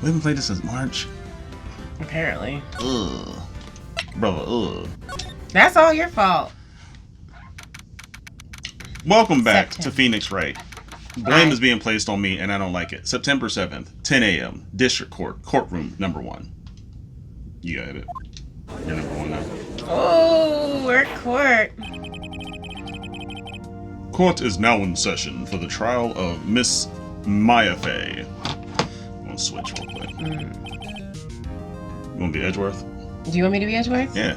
We haven't played this since March. Apparently. Ugh. Brother, ugh. That's all your fault. Welcome back September. to Phoenix Wright. Blame is being placed on me, and I don't like it. September 7th, 10 a.m., District Court, Courtroom number 1. You got it. You're number 1 now. Oh, we're at court. Court is now in session for the trial of Miss Maya Fey. I'm going to switch real quick. You want to be Edgeworth? Do you want me to be Edgeworth? Yeah.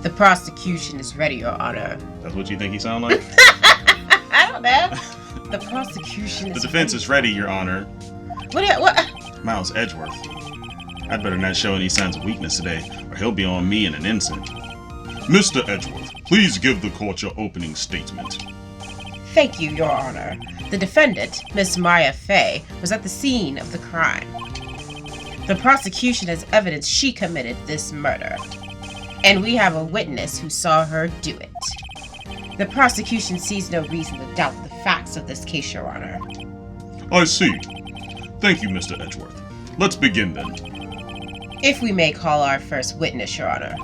The prosecution is ready, Your Honor. That's what you think he sound like? I don't know. The prosecution is The defense is ready, Your Honor. What? Miles Edgeworth. I'd better not show any signs of weakness today, or he'll be on me in an instant. Mr. Edgeworth, please give the court your opening statement. Thank you, Your Honor. The defendant, Miss Maya Fey, was at the scene of the crime. The prosecution has evidence she committed this murder, and we have a witness who saw her do it. The prosecution sees no reason to doubt the facts of this case, Your Honor. I see. Thank you, Mr. Edgeworth. Let's begin then. If we may call our first witness, Your Honor.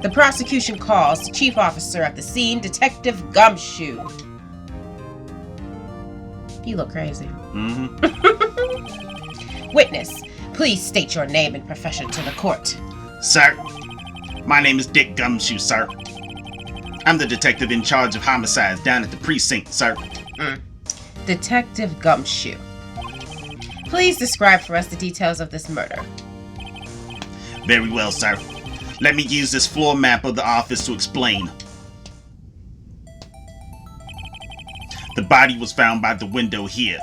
The prosecution calls the chief officer at the scene, Detective Gumshoe. You look crazy. Witness, please state your name and profession to the court. Sir, my name is Dick Gumshoe, sir. I'm the detective in charge of homicides down at the precinct, sir. Detective Gumshoe. Please describe for us the details of this murder. Very well, sir. Let me use this floor map of the office to explain. The body was found by the window here.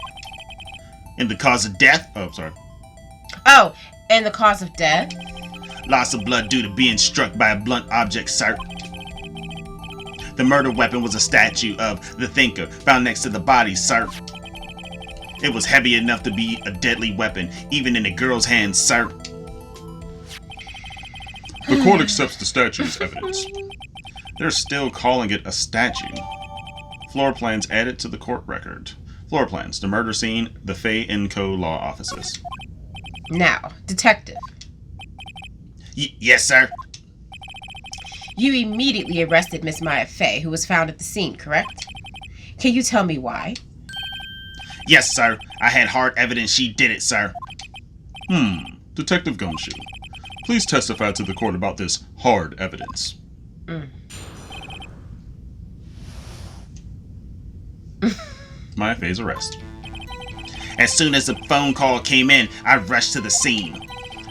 And the cause of death? Oh, sorry. Oh, and the cause of death? Loss of blood due to being struck by a blunt object, sir. The murder weapon was a statue of the Thinker found next to the body, sir. It was heavy enough to be a deadly weapon, even in a girl's hands, sir. The court accepts the statue as evidence. They're still calling it a statue. Floor plans added to the court record. Floor plans, the murder scene, the Fay & Co. law offices. Now, detective. Yes, sir. You immediately arrested Miss Maya Fey, who was found at the scene, correct? Can you tell me why? Yes, sir. I had hard evidence she did it, sir. Detective Gumshoe, please testify to the court about this hard evidence. Maya Fey's arrest. As soon as the phone call came in, I rushed to the scene.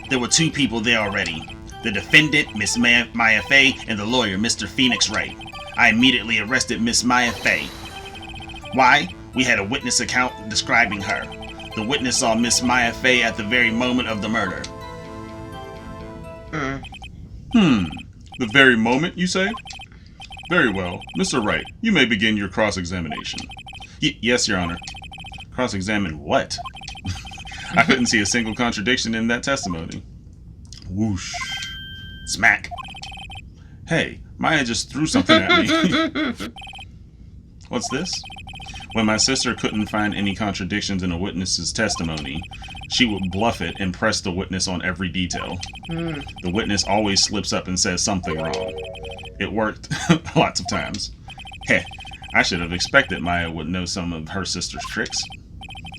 There were 2 people there already. The defendant, Miss Maya Fey, and the lawyer, Mr. Phoenix Wright. I immediately arrested Miss Maya Fey. Why? We had a witness account describing her. The witness saw Miss Maya Fey at the very moment of the murder. The very moment, you say? Very well. Mr. Wright, you may begin your cross-examination. Yes, Your Honor. Cross-examine what? I couldn't see a single contradiction in that testimony. Whoosh. Smack. Hey, Maya just threw something at me. What's this? When my sister couldn't find any contradictions in a witness's testimony, she would bluff it and press the witness on every detail. The witness always slips up and says something wrong. It worked lots of times. Heh, I should have expected Maya would know some of her sister's tricks.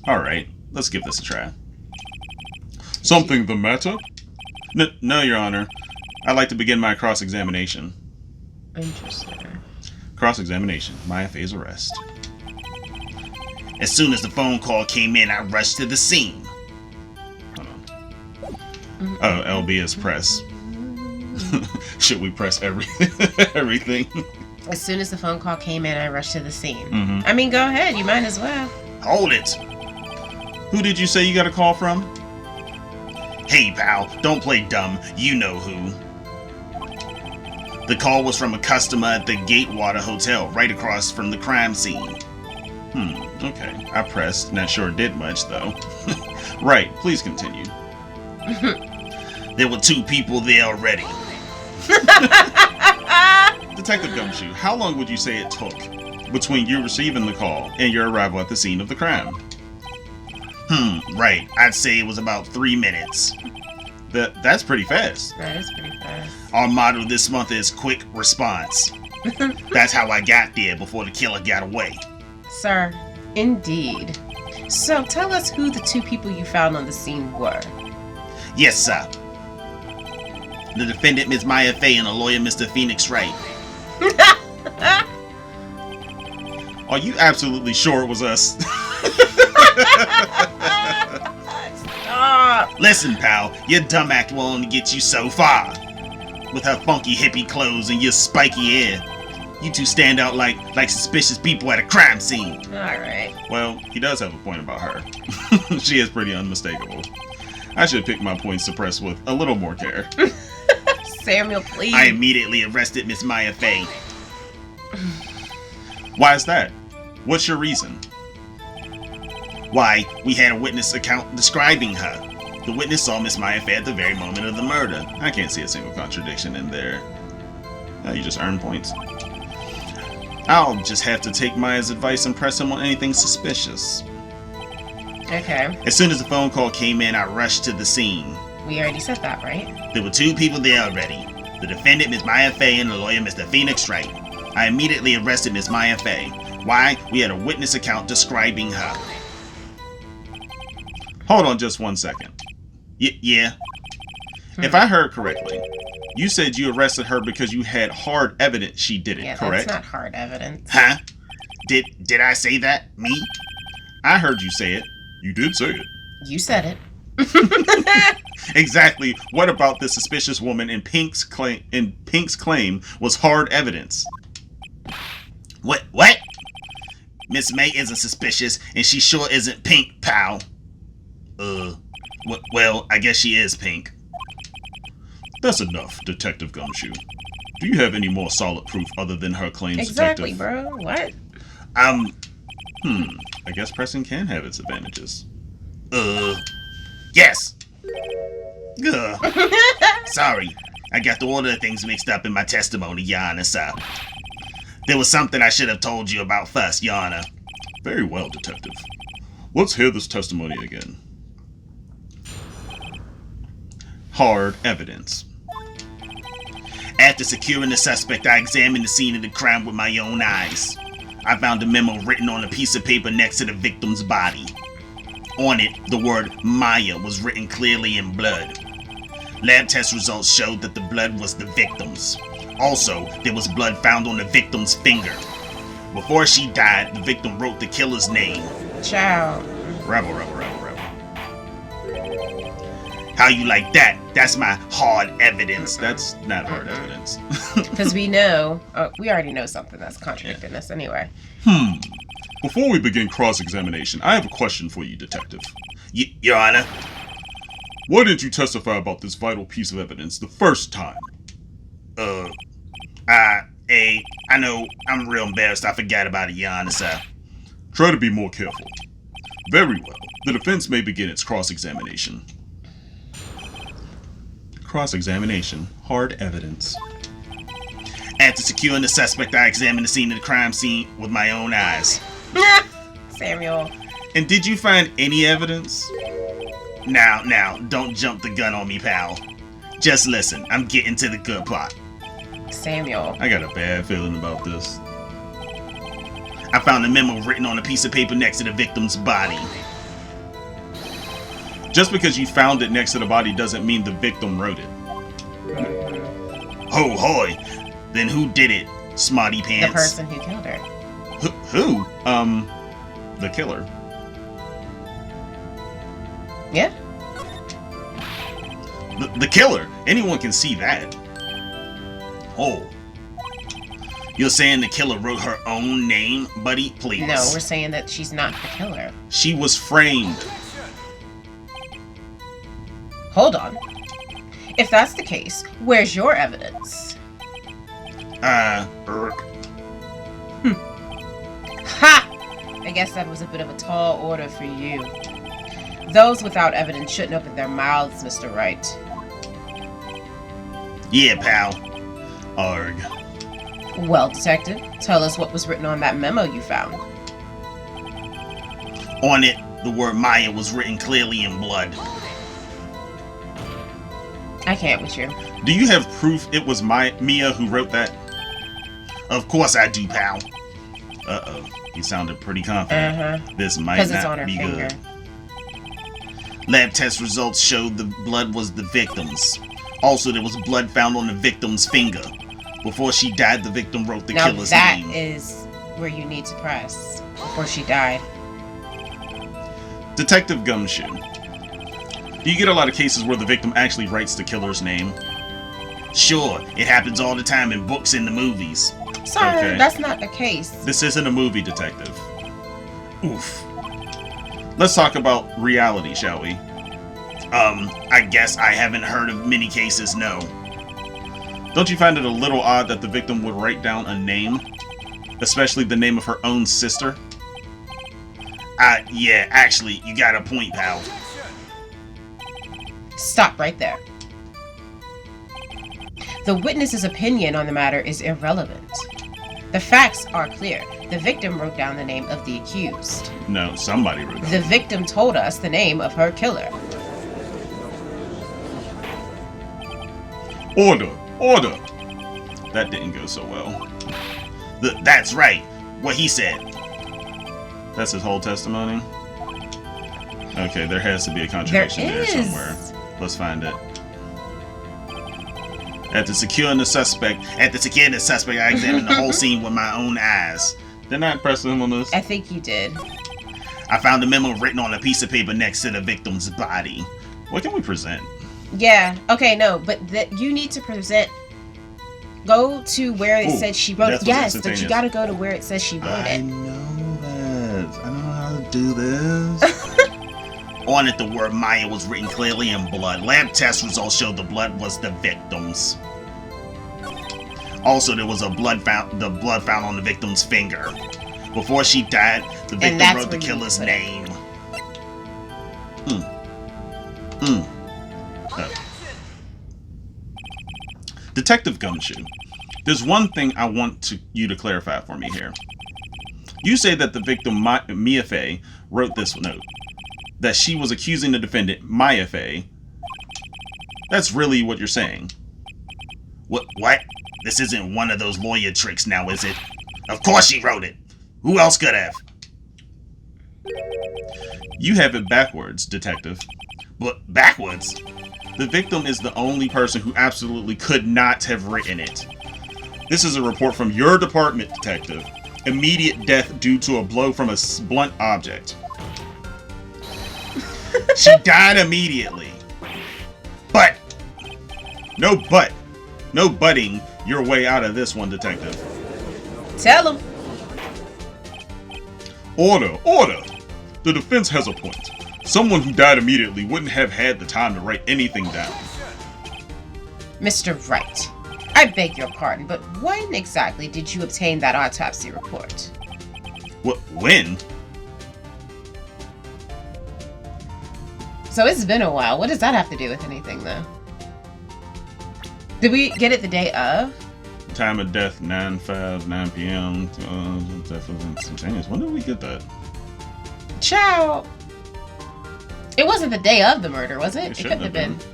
Alright, let's give this a try. Something the matter? No, Your Honor. I'd like to begin my cross-examination. Interesting. Cross-examination. Maya Fey's arrest. As soon as the phone call came in, I rushed to the scene. Hold on. Oh, LB is press. Should we press everything? As soon as the phone call came in, I rushed to the scene. I mean, go ahead. You might as well. Hold it. Who did you say you got a call from? Hey, pal, don't play dumb. You know who. The call was from a customer at the Gatewater Hotel, right across from the crime scene. Okay. I pressed. Not sure it did much, though. Right. Please continue. There were 2 people there already. Detective Gumshoe, how long would you say it took between you receiving the call and your arrival at the scene of the crime? Right. I'd say it was about 3 minutes. That's pretty fast. That is pretty fast. Our motto this month is quick response. That's how I got there before the killer got away. Sir, indeed. So tell us who the two people you found on the scene were. Yes, sir. The defendant, Ms. Maya Fey, and the lawyer, Mr. Phoenix Wright. Are you absolutely sure it was us? Stop! Listen, pal, your dumb act will only get you so far. With her funky hippie clothes and your spiky hair, you two stand out like suspicious people at a crime scene. Alright. Well, he does have a point about her. She is pretty unmistakable. I should pick my points suppressed with a little more care. Samuel, please. I immediately arrested Miss Maya Fey. Why is that? What's your reason? Why, we had a witness account describing her. The witness saw Miss Maya Fey at the very moment of the murder. I can't see a single contradiction in there. You just earn points. I'll just have to take Maya's advice and press him on anything suspicious. Okay. As soon as the phone call came in, I rushed to the scene. We already said that, right? There were two people there already. The defendant, Ms. Maya Fey, and the lawyer, Mr. Phoenix Wright. I immediately arrested Ms. Maya Fey. Why? We had a witness account describing her. Hold on just 1 second. Yeah. If I heard correctly, you said you arrested her because you had hard evidence she did it, Yeah, correct? that's not hard evidence. Huh? Did I say that? Me? I heard you say it. You did say it. You said it. Exactly. What about this suspicious woman in Pink's claim was hard evidence? What? Miss May isn't suspicious, and she sure isn't Pink, pal. Well, I guess she is Pink. That's enough, Detective Gumshoe. Do you have any more solid proof other than her claims, Exactly, Detective? bro. What? I guess pressing can have its advantages. Yes. Sorry, I got the order of things mixed up in my testimony, Your Honor, sir. There was something I should have told you about first, Your Honor. Very well, Detective. Let's hear this testimony again. Hard evidence. After securing the suspect, I examined the scene of the crime with my own eyes. I found a memo written on a piece of paper next to the victim's body. On it, the word Maya was written clearly in blood. Lab test results showed that the blood was the victim's. Also, there was blood found on the victim's finger. Before she died, the victim wrote the killer's name. Ciao. Rebel. How you like that? That's my hard evidence. That's not hard evidence. Because we know, we already know something that's contradicting us anyway. Before we begin cross-examination, I have a question for you, Detective. Your Honor? Why didn't you testify about this vital piece of evidence the first time? I know, I'm real embarrassed. I forgot about it, Your Honor, sir. Try to be more careful. Very well. The defense may begin its cross-examination. Cross-examination. Hard evidence. After securing the suspect, I examined the scene of the crime scene with my own eyes. Samuel. And did you find any evidence? Now, don't jump the gun on me, pal. Just listen, I'm getting to the good part. Samuel. I got a bad feeling about this. I found a memo written on a piece of paper next to the victim's body. Just because you found it next to the body doesn't mean the victim wrote it. Ho hoy! Then who did it, smarty pants? The person who killed her. Who? The killer. Yeah? The killer. Anyone can see that. Oh. You're saying the killer wrote her own name, buddy? Please. No, we're saying that she's not the killer. She was framed. Hold on. If that's the case, where's your evidence? Ha! I guess that was a bit of a tall order for you. Those without evidence shouldn't open their mouths, Mr. Wright. Yeah, pal. Arg. Well, Detective, tell us what was written on that memo you found. On it, The word Maya was written clearly in blood. I can't with you. Do you have proof it was Mia who wrote that? Of course I do, pal. Uh-oh. He sounded pretty confident. This might Because it's on not her be finger. good. Lab test results showed the blood was the victim's. Also, there was blood found on the victim's finger. Before she died, the victim wrote the Now killer's that name. is where you need to press before she died. Detective Gumshoe. Do you get a lot of cases where the victim actually writes the killer's name? Sure, it happens all the time in books and the movies. Sir, Okay. that's not the case. This isn't a movie, detective. Oof. Let's talk about reality, shall we? I guess I haven't heard of many cases, no. Don't you find it a little odd that the victim would write down a name? Especially the name of her own sister? Yeah, actually, you got a point, pal. Stop right there. The witness's opinion on the matter is irrelevant. The facts are clear. The victim wrote down the name of the accused. No, somebody wrote down. The victim told us the name of her killer. Order! Order! That didn't go so well. That's right. What he said. That's his whole testimony? Okay, there has to be a contradiction there is. somewhere. Let's find it. After securing the suspect, I examined the whole scene with my own eyes. didn't I press him on this? I think you did. I found a memo written on a piece of paper next to the victim's body. What can we present? Yeah. Okay, no, but you need to present. Go to where it Ooh, said she wrote that it. was Yes, but instantaneous. you gotta go to where it says she wrote I it. know that. I know how to do this. On it, the word Maya was written clearly in blood. Lab test results showed the blood was the victim's. Also, there was blood found on the victim's finger. Before she died, the victim that's wrote the where you killer's put it. name. Detective Gumshoe, there's one thing I want you to clarify for me here. You say that the victim, Mia Fey, wrote this note. That she was accusing the defendant, Maya Fey. That's really what you're saying. What? This isn't one of those lawyer tricks now, is it? Of course she wrote it. Who else could have? You have it backwards, detective. But backwards? The victim is the only person who absolutely could not have written it. This is a report from your department, detective. Immediate death due to a blow from a blunt object. She died immediately. But No but. No butting your way out of this one, detective. Tell him. Order! Order! The defense has a point. Someone who died immediately wouldn't have had the time to write anything down. Mr. Wright, I beg your pardon, but when exactly did you obtain that autopsy report? When? So it's been a while. What does that have to do with anything, though? Did we get it the day of? Time of death, 9 p.m. Death was instantaneous. When did we get that? Ciao. It wasn't the day of the murder, was it? It shouldn't couldn't have have been.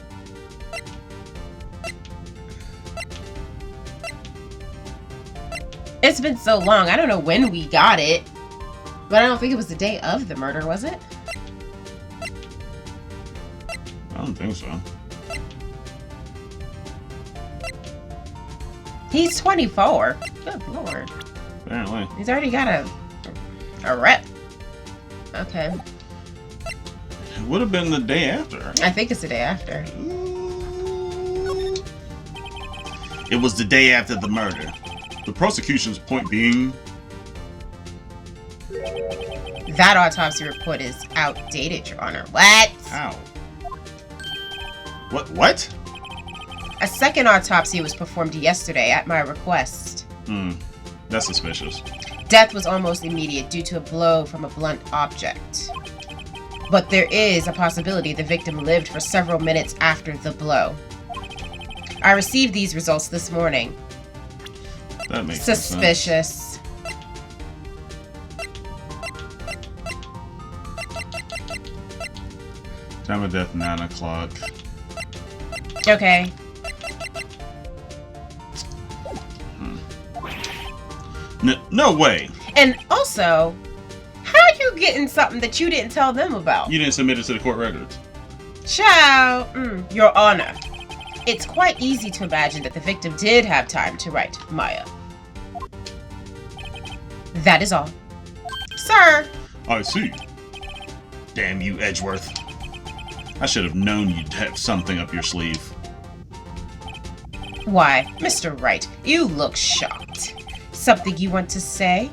It's been so long. I don't know when we got it, but I don't think it was the day of the murder, was it? I don't think so. He's 24. Good lord. Apparently. He's already got a rep. Okay. It would have been the day after. I think it's the day after. it was the day after the murder. The prosecution's point being... That autopsy report is outdated, Your Honor. What? How? What? A second autopsy was performed yesterday at my request. That's suspicious. Death was almost immediate due to a blow from a blunt object. But there is a possibility the victim lived for several minutes after the blow. I received these results this morning. That makes sense. Suspicious. Time of death, 9 o'clock. Okay. No way. And also, how are you getting something that you didn't tell them about? You didn't submit it to the court records. Ciao, Your Honor. It's quite easy to imagine that the victim did have time to write Maya. That is all. Sir! I see. Damn you, Edgeworth. I should have known you'd have something up your sleeve. Why, Mr. Wright, you look shocked. Something you want to say?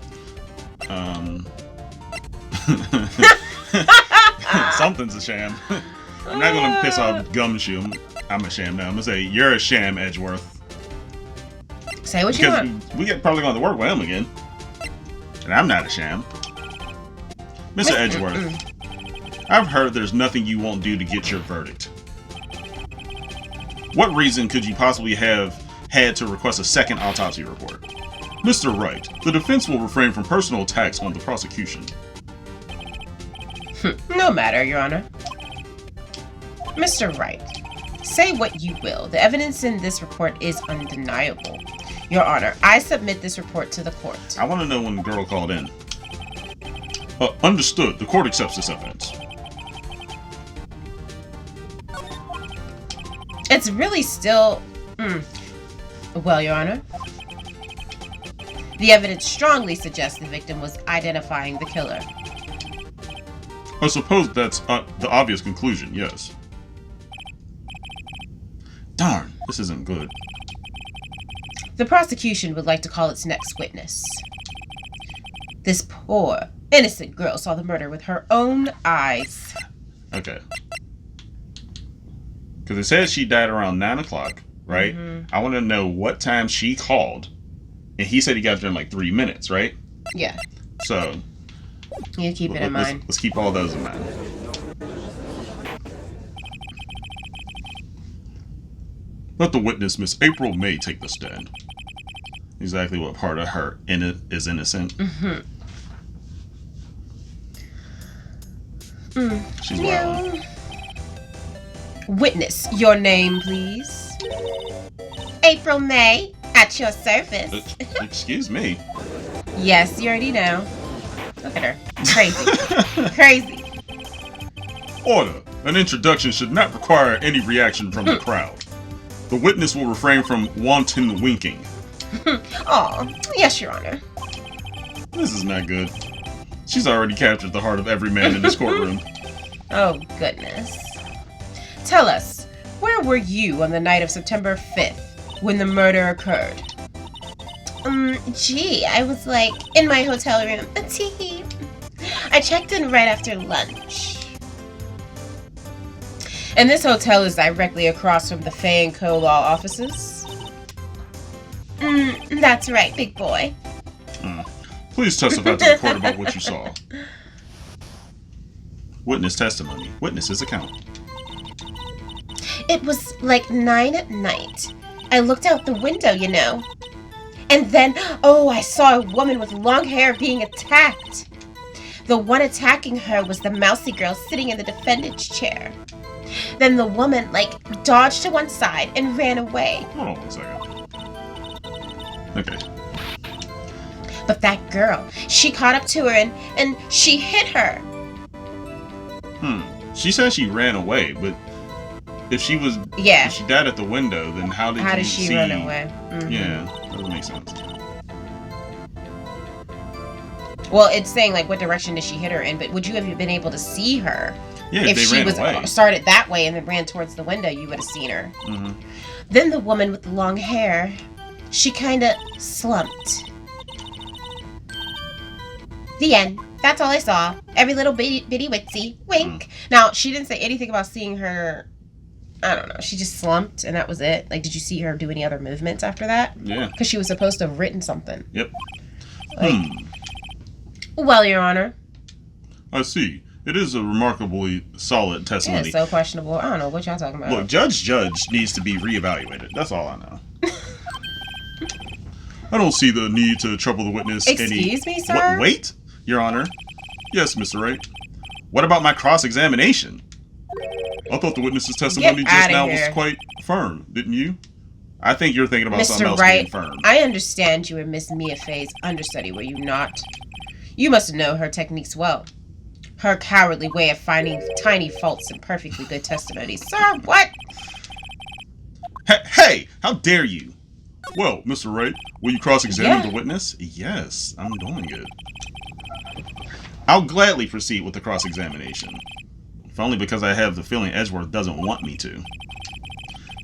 Something's a sham. I'm not gonna piss off Gumshoe. I'm a sham now. I'm gonna say, you're a sham, Edgeworth. Say what you Because want. we get probably going to work with him again. And I'm not a sham. Mr. Edgeworth, I've heard there's nothing you won't do to get your verdict. What reason could you possibly have had to request a second autopsy report? Mr. Wright, the defense will refrain from personal attacks on the prosecution. No matter, Your Honor. Mr. Wright, say what you will. The evidence in this report is undeniable. Your Honor, I submit this report to the court. I want to know when the girl called in. Understood. The court accepts this evidence. It's really still... Well, Your Honor. The evidence strongly suggests the victim was identifying the killer. I suppose that's the obvious conclusion, yes. Darn, this isn't good. The prosecution would like to call its next witness. This poor, innocent girl saw the murder with her own eyes. Okay. Because it says she died around 9 o'clock, right? I want to know what time she called. And he said he got there in like 3 minutes, right? Yeah, So, you keep it in mind. let's keep all those in mind. Let the witness, Miss April May, take the stand. Exactly what part of her is innocent. She's wild. Witness, your name, please. April May, at your service. Excuse me. Yes, you already know. Look at her. Crazy. Crazy. Order. An introduction should not require any reaction from the crowd. The witness will refrain from wanton winking. Oh, yes, Your Honor. This is not good. She's already captured the heart of every man in this courtroom. Oh, goodness. Tell us, where were you on the night of September 5th when the murder occurred? Gee, I was like in my hotel room. Tee. I checked in right after lunch. And this hotel is directly across from the Fay & Co. law offices? That's right, big boy. Please testify to the court about what you saw. Witness testimony. Witness's account. It was like 9 at night. I looked out the window, you know. And then, I saw a woman with long hair being attacked. The one attacking her was the mousy girl sitting in the defendant's chair. Then the woman, dodged to one side and ran away. Hold on 1 second. Okay. But that girl, she caught up to her and she hit her. She said she ran away, but if she was... Yeah. If she died at the window, then how did she see... run away? Yeah, doesn't make sense. Well, it's saying, what direction did she hit her in, but would you have been able to see her? Yeah, If they she ran was away. started that way and then ran towards the window, you would have seen her. Then the woman with the long hair, she kind of slumped. The end. That's all I saw. Every little bitty witsy. Wink. Now, she didn't say anything about seeing her... I don't know. She just slumped, and that was it. Did you see her do any other movements after that? Yeah. Because she was supposed to have written something. Yep. Well, Your Honor. I see. It is a remarkably solid It testimony. is so questionable. I don't know what y'all talking about. Look, Judge needs to be reevaluated. That's all I know. I don't see the need to trouble the witness Excuse me, sir? Wait, Your Honor. Yes, Mr. Wright. What about my cross-examination? I thought the witness's testimony just outta now here. was quite firm, didn't you? I think you're thinking about something Mr. else Wright, being firm. I understand you were Miss Mia Fey's understudy, were you not? You must know her techniques well. Her cowardly way of finding tiny faults in perfectly good testimony. Sir, what? Hey, how dare you? Well, Mr. Wright, will you cross-examine Yeah. the witness? Yes, I'm doing it. I'll gladly proceed with the cross-examination. If only because I have the feeling Edgeworth doesn't want me to.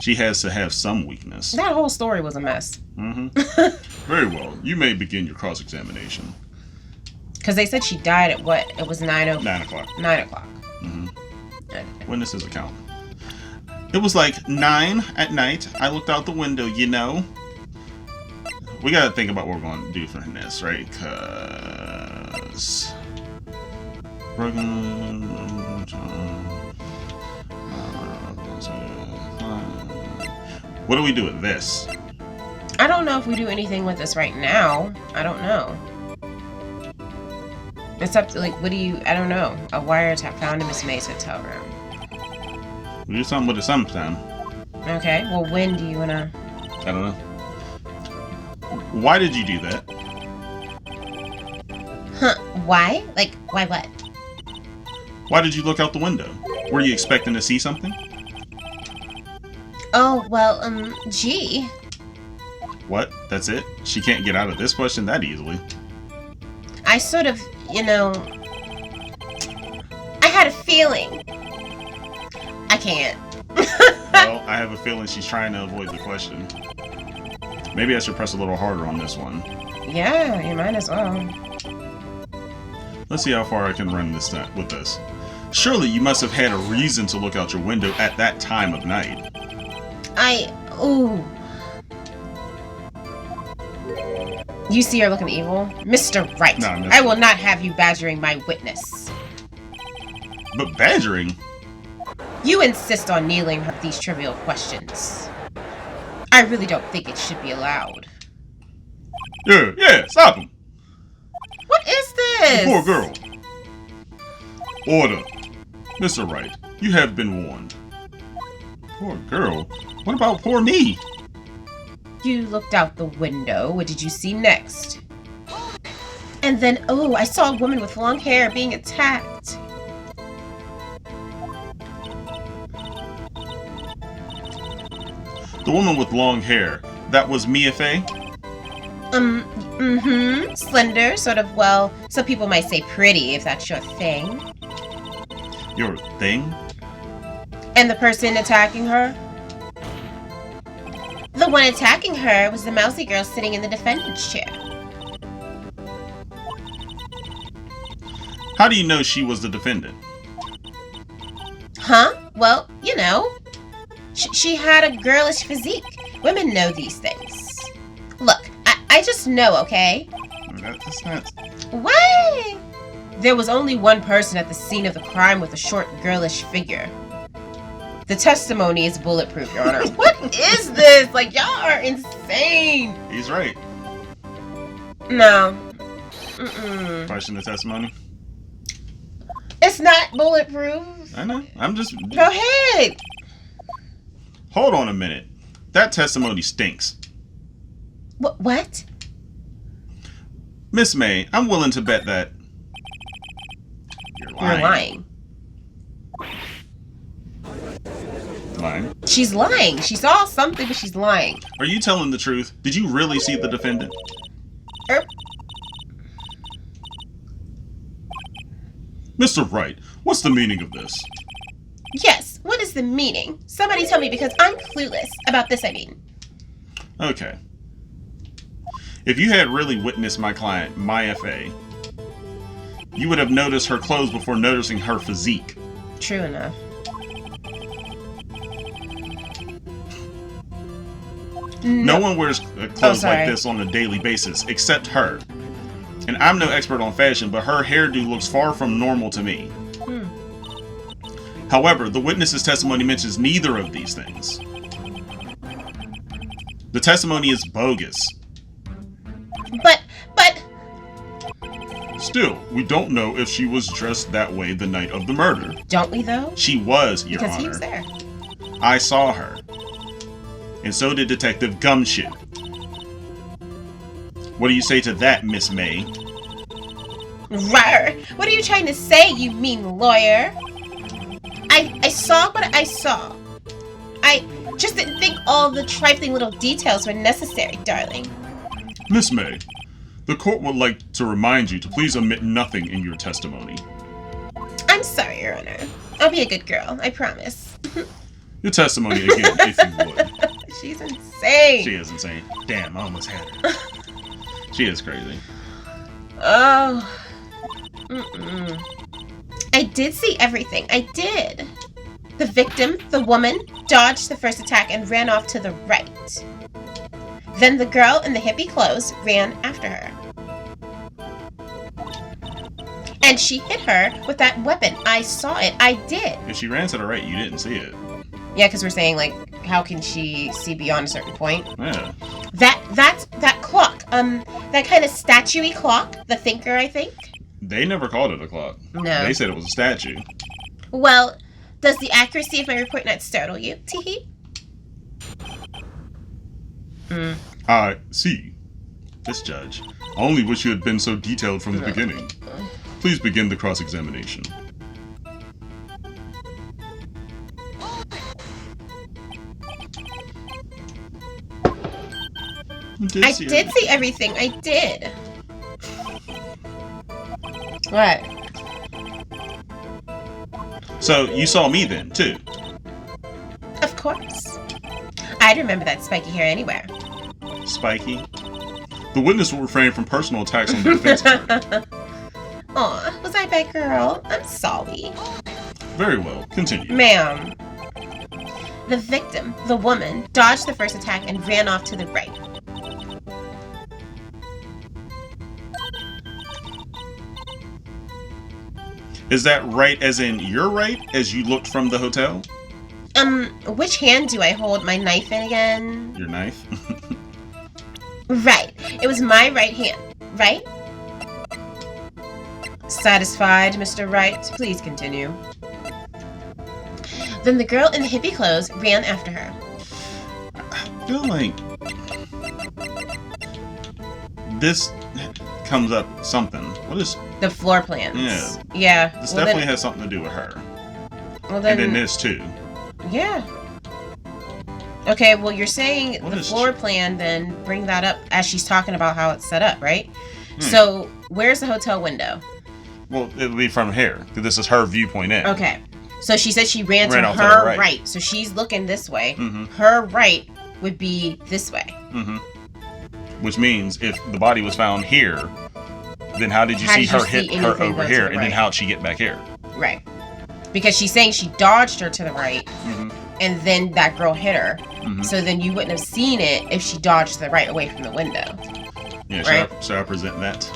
She has to have some weakness. That whole story was a mess. Mm-hmm. Very well. You may begin your cross-examination. Because they said she died at what? It was 9 o'clock. 9 o'clock. 9 o'clock. Mm-hmm. Witness's account. It was like 9 at night. I looked out the window, you know. We gotta think about what we're going to do for this, right? Because... What do we do with this? I don't know if we do anything with this right now. I don't know. It's up to, like, what do you... I don't know. A wiretap found in Miss May's hotel room. We do something with it sometime. Okay, well, when do you want to... I don't know. Why did you do that? Huh, why? Like, why what? Why did you look out the window? Were you expecting to see something? Oh, well, gee. What? That's it? She can't get out of this question that easily. I sort of, you know... I had a feeling. I can't. Well, I have a feeling she's trying to avoid the question. Maybe I should press a little harder on this one. Yeah, you might as well. Let's see how far I can run this with this. Surely you must have had a reason to look out your window at that time of night. Ooh. You see her looking evil? Mr. Wright, No, Mr. I will not have you badgering my witness. But badgering? You insist on kneeling her these trivial questions. I really don't think it should be allowed. Yeah, stop him! What is this? The poor girl. Order. Mr. Wright, you have been warned. Poor girl? What about poor me? You looked out the window. What did you see next? And then, oh, I saw a woman with long hair being attacked. The woman with long hair. That was Mia Fey? Slender, sort of, well, some people might say pretty, if that's your thing. Your thing? And the person attacking her? The one attacking her was the mousy girl sitting in the defendant's chair. How do you know she was the defendant? Huh? Well, you know. She had a girlish physique. Women know these things. Look, I just know, okay? That's not... What? There was only one person at the scene of the crime with a short, girlish figure. The testimony is bulletproof, Your Honor. What is this? Like, y'all are insane. He's right. No. Question the testimony? It's not bulletproof. I know. I'm just... Go ahead. Hold on a minute. That testimony stinks. What? Miss May, I'm willing to bet that... You're lying. You're lying. Lying? She's lying. She saw something, but she's lying. Are you telling the truth? Did you really see the defendant? Mr. Wright, what's the meaning of this? Yes, what is the meaning? Somebody tell me, because I'm clueless about this, I mean. Okay. If you had really witnessed my client, Maya Fey, you would have noticed her clothes before noticing her physique. True enough. No one wears clothes like this on a daily basis, except her. And I'm no expert on fashion, but her hairdo looks far from normal to me. However, the witness's testimony mentions neither of these things. The testimony is bogus. But... Still, we don't know if she was dressed that way the night of the murder. Don't we, though? She was, Your Because Honor. he was there. I saw her. And so did Detective Gumshoe. What do you say to that, Miss May? Rawr! What are you trying to say, you mean lawyer? I saw what I saw. I just didn't think all the trifling little details were necessary, darling. Miss May, the court would like to remind you to please omit nothing in your testimony. I'm sorry, Your Honor. I'll be a good girl, I promise. Your testimony again, if you would. She's insane. She is insane. Damn, I almost had her. She is crazy. Oh. Mm-mm. I did see everything. I did. The victim, the woman, dodged the first attack and ran off to the right. Then the girl in the hippie clothes ran after her. And she hit her with that weapon. I saw it. I did. If she ran to the right, you didn't see it. Yeah, because we're saying, like, how can she see beyond a certain point? Yeah. That clock, that kind of statue-y clock, the thinker, I think. They never called it a clock. No. They said it was a statue. Well, does the accuracy of my report not startle you, Teehee? I see. This judge. I only wish you had been so detailed from the beginning. Please begin the cross-examination. I did see everything. I did. What? So, you saw me then, too? Of course. I'd remember that spiky hair anywhere. Spiky? The witness will refrain from personal attacks on the defense attorney. Aw, was I that girl? I'm sorry. Very well. Continue. Ma'am. The victim, the woman, dodged the first attack and ran off to the right. Is that right as in your right as you looked from the hotel? Which hand do I hold my knife in again? Your knife? Right. It was my right hand, right? Satisfied, Mr. Wright? Please continue. Then the girl in the hippie clothes ran after her. I feel like this comes up something. What is... The floor plans. Yeah. Yeah. This well, definitely has something to do with her. Well then, And then this, too. yeah. Okay, well, you're saying What the is floor plan, then bring that up as she's talking about how it's set up, right? So, where's the hotel window? Well, it'll be from here, because this is her viewpoint in. Okay. So she said she ran to off to her the right. So she's looking this way. Mm-hmm. Her right would be this way. Mm-hmm. Which means if the body was found here, then how did you How see did you her see hit anything her go over to here, the and then right? how'd she get back here? Right. Because she's saying she dodged her to the right, Mm-hmm. and then that girl hit her. Mm-hmm. So then you wouldn't have seen it if she dodged to the right away from the window. Yeah, Right. should I present that?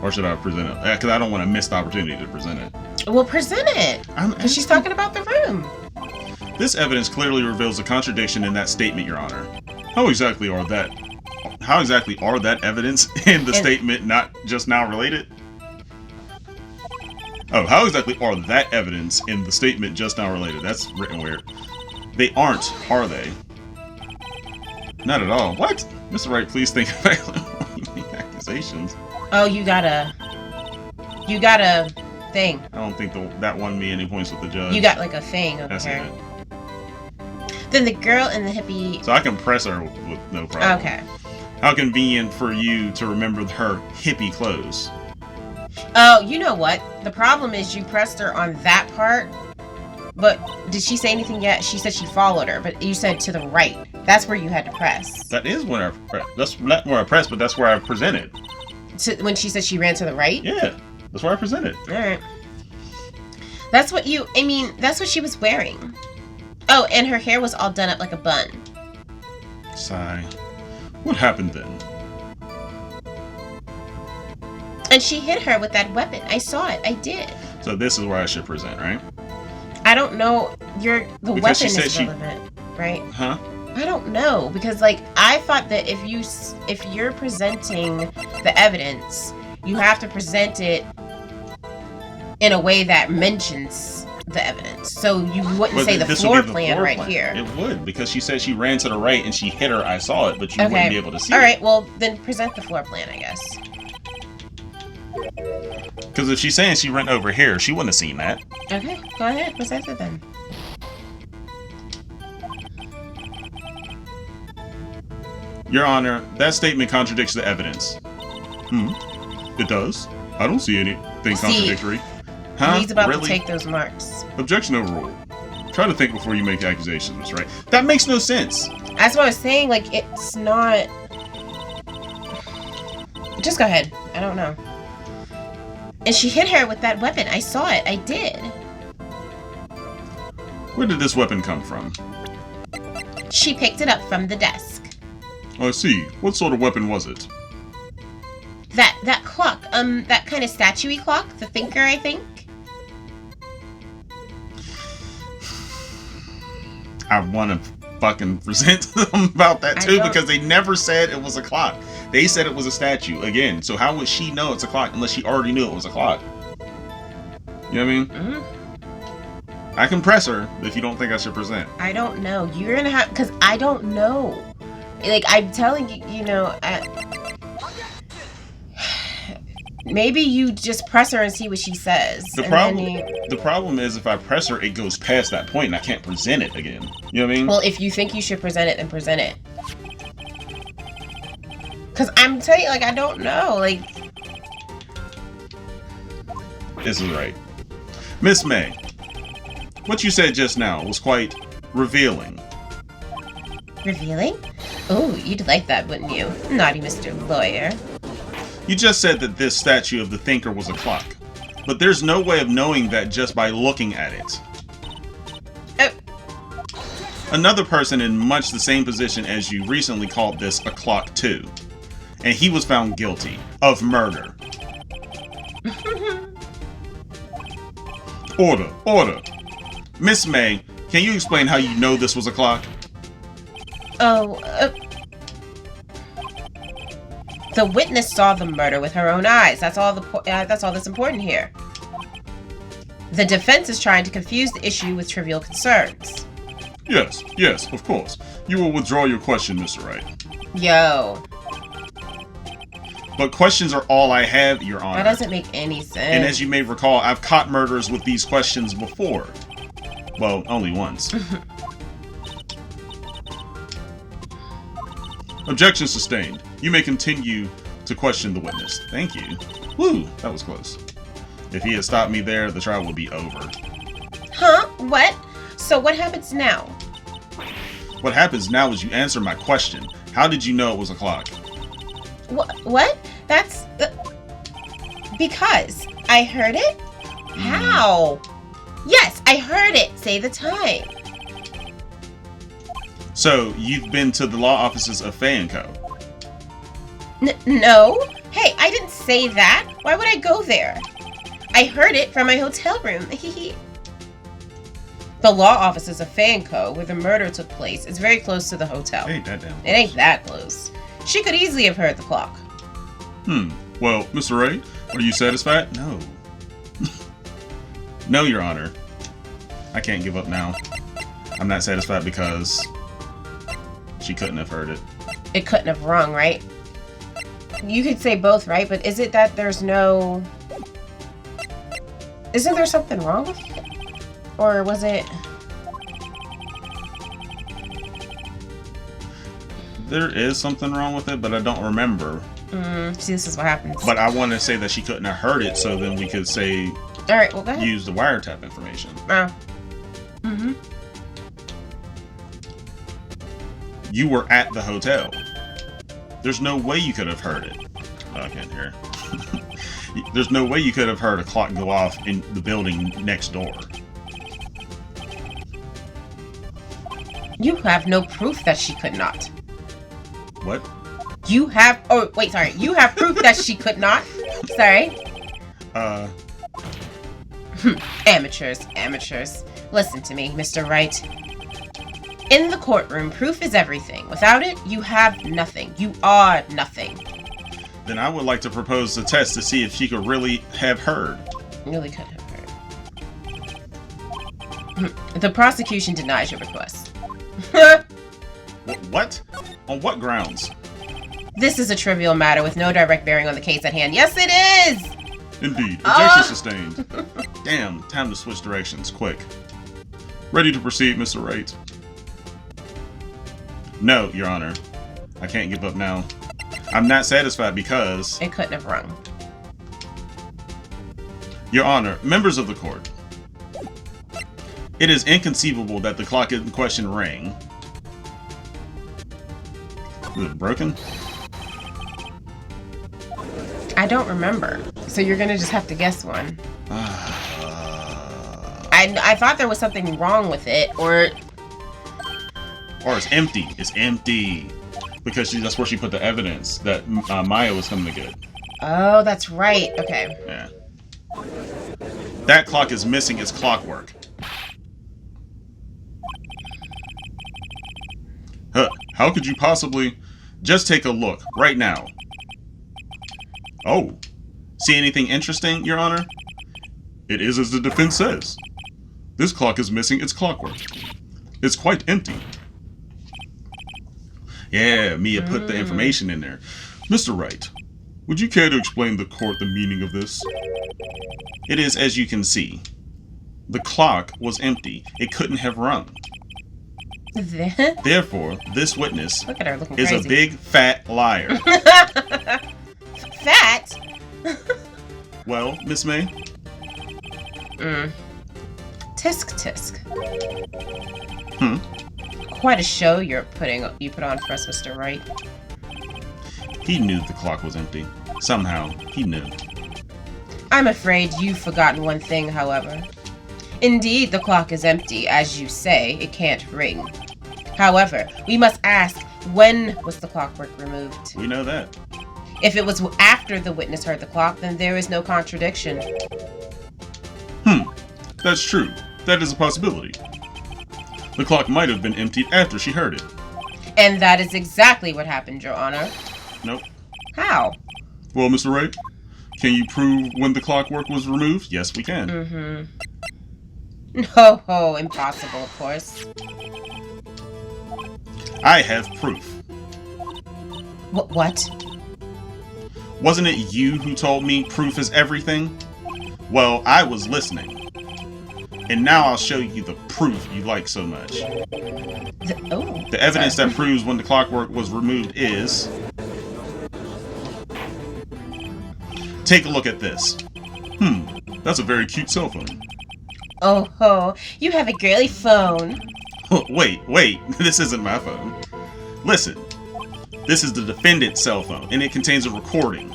Or should I present it? Because I don't want to miss the opportunity to present it. Well, present it. Because she's talking about the room. This evidence clearly reveals a contradiction in that statement, Your Honor. How exactly are that evidence and the statement not just now related? Oh, how exactly are that evidence in the statement just now related? That's written weird. They aren't, are they? Not at all. What? Mr. Wright, please think about accusations. Oh, you got a thing. I don't think that won me any points with the judge. You got like a thing over That's here. it. Then the girl in the hippie. So I can press her with no problem. Okay. How convenient for you to remember her hippie clothes. Oh, you know what? The problem is you pressed her on that part. But did she say anything yet? She said she followed her, but you said to the right. That's where you had to press. That is when I press. That's not where I press, but that's where I presented. When she said she ran to the right? Yeah, that's where I presented. Alright. That's what she was wearing. Oh, and her hair was all done up like a bun. Sigh. What happened then? And she hit her with that weapon. I saw it. I did. So this is where I should present, right? I don't know. The Because she weapon said is she- relevant, right? Huh? I don't know because, like, I thought that if you're presenting the evidence you have to present it in a way that mentions the evidence. So you wouldn't say the this floor would be the plan floor right plan. here. It would, because she said she ran to the right and she hit her. I saw it, but you wouldn't be able to see All it. right, well, then present the floor plan, I guess. Because if she's saying she ran over here, she wouldn't have seen that. Okay, go ahead, present it then. Your Honor, that statement contradicts the evidence. It does? I don't see anything contradictory. Huh? He's about Really? to take those marks. Objection overruled. Try to think before you make accusations, right? That makes no sense. That's what I was saying, like, it's not... Just go ahead. I don't know. And she hit her with that weapon. I saw it. I did. Where did this weapon come from? She picked it up from the desk. I see. What sort of weapon was it? That clock, that kind of statue-y clock, the thinker, I think. I want to fucking present to them about that too, because they never said it was a clock. They said it was a statue again. So how would she know it's a clock unless she already knew it was a clock? You know what I mean? Mm-hmm. I can press her if you don't think I should present. I don't know. You're gonna have, because I don't know. Like, I'm telling you, you know, maybe you just press her and see what she says. The problem is if I press her, it goes past that point and I can't present it again. You know what I mean? Well, if you think you should present it, then present it. Because I'm telling you, like, I don't know. Like, this is right. Miss May, what you said just now was quite revealing. revealing? Oh, you'd like that, wouldn't you? Naughty Mr. Lawyer. You just said that this statue of the thinker was a clock. But there's no way of knowing that just by looking at it. Another person in much the same position as you recently called this a clock too. And he was found guilty of murder. Order. Miss May, can you explain how you know this was a clock? The witness saw the murder with her own eyes. That's all that's important here. The defense is trying to confuse the issue with trivial concerns. Yes, of course. You will withdraw your question, Mr. Wright. Yo. But questions are all I have, Your Honor. That doesn't make any sense. And as you may recall, I've caught murderers with these questions before. Well, only once. Objection sustained. You may continue to question the witness. Thank you. Woo, that was close. If he had stopped me there, the trial would be over. Huh? What? So what happens now? What happens now is you answer my question. How did you know it was a clock? What? That's... because I heard it? How? Yes, I heard it. Say the time. So, you've been to the law offices of Fay & Co. No. Hey, I didn't say that. Why would I go there? I heard it from my hotel room. The law offices of Fay & Co., where the murder took place, is very close to the hotel. Ain't that damn close. It ain't that close. She could easily have heard the clock. Well, Mr. Wright, are you satisfied? No. No, Your Honor. I can't give up now. I'm not satisfied because she couldn't have heard it. It couldn't have rung, right? You could say both, right? But is it that there's no... Isn't there something wrong with it? Or was it... There is something wrong with it, but I don't remember. See, this is what happens. But I want to say that she couldn't have heard it, so then we could say... Alright, well, go ahead. Use the wiretap information. Oh. You were at the hotel. There's no way you could have heard it. Oh, I can't hear. There's no way you could have heard a clock go off in the building next door. You have no proof that she could not. What? You have... Oh, wait, sorry. You have proof that she could not? Sorry. Amateurs. Listen to me, Mr. Wright. In the courtroom, proof is everything. Without it, you have nothing. You are nothing. Then I would like to propose a test to see if she could really have heard. Really could have heard. The prosecution denies your request. What? On what grounds? This is a trivial matter with no direct bearing on the case at hand. Yes, it is! Indeed. Objection sustained. Damn, time to switch directions, quick. Ready to proceed, Mr. Wright? No, Your Honor. I can't give up now. I'm not satisfied because... It couldn't have rung. Your Honor, members of the court. It is inconceivable that the clock in question rang. Was it broken? I don't remember. So you're gonna just have to guess one. I thought there was something wrong with it, or it's empty. It's empty. Because that's where she put the evidence that Maya was coming to get. Oh, that's right. Okay. Yeah. That clock is missing its clockwork. Huh. How could you possibly... Just take a look, right now. Oh. See anything interesting, Your Honor? It is as the defense says. This clock is missing its clockwork. It's quite empty. Yeah, Mia put the information in there. Mr. Wright, would you care to explain to the court the meaning of this? It is as you can see. The clock was empty. It couldn't have rung. Therefore, this witness Look at her looking is crazy. a big, fat liar. Fat? Well, Miss May? Tisk tisk. Hmm? Quite a show you put on for us, Mr. Wright. He knew the clock was empty. Somehow, he knew. I'm afraid you've forgotten one thing, however. Indeed, the clock is empty. As you say, it can't ring. However, we must ask, when was the clockwork removed? We know that. If it was after the witness heard the clock, then there is no contradiction. That's true. That is a possibility. The clock might have been emptied after she heard it. And that is exactly what happened, Your Honor. Nope. How? Well, Mr. Wright, can you prove when the clockwork was removed? Yes, we can. No, impossible, of course. I have proof. What? Wasn't it you who told me proof is everything? Well, I was listening. And now I'll show you the proof you like so much. The evidence that proves when the clockwork was removed is... Take a look at this. That's a very cute cell phone. Oh ho, you have a girly phone. Wait, this isn't my phone. Listen, this is the defendant's cell phone, and it contains a recording.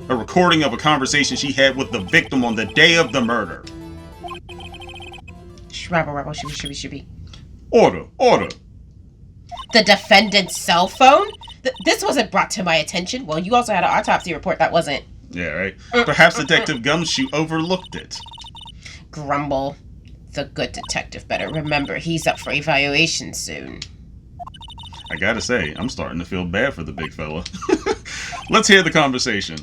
A recording of a conversation she had with the victim on the day of the murder. Rabble, rabble, shibby. Order. The defendant's cell phone? This wasn't brought to my attention. Well, you also had an autopsy report that wasn't. Yeah, right. Perhaps Detective Gumshoe overlooked it. Grumble. The good detective better remember he's up for evaluation soon. I gotta say, I'm starting to feel bad for the big fella. Let's hear the conversation.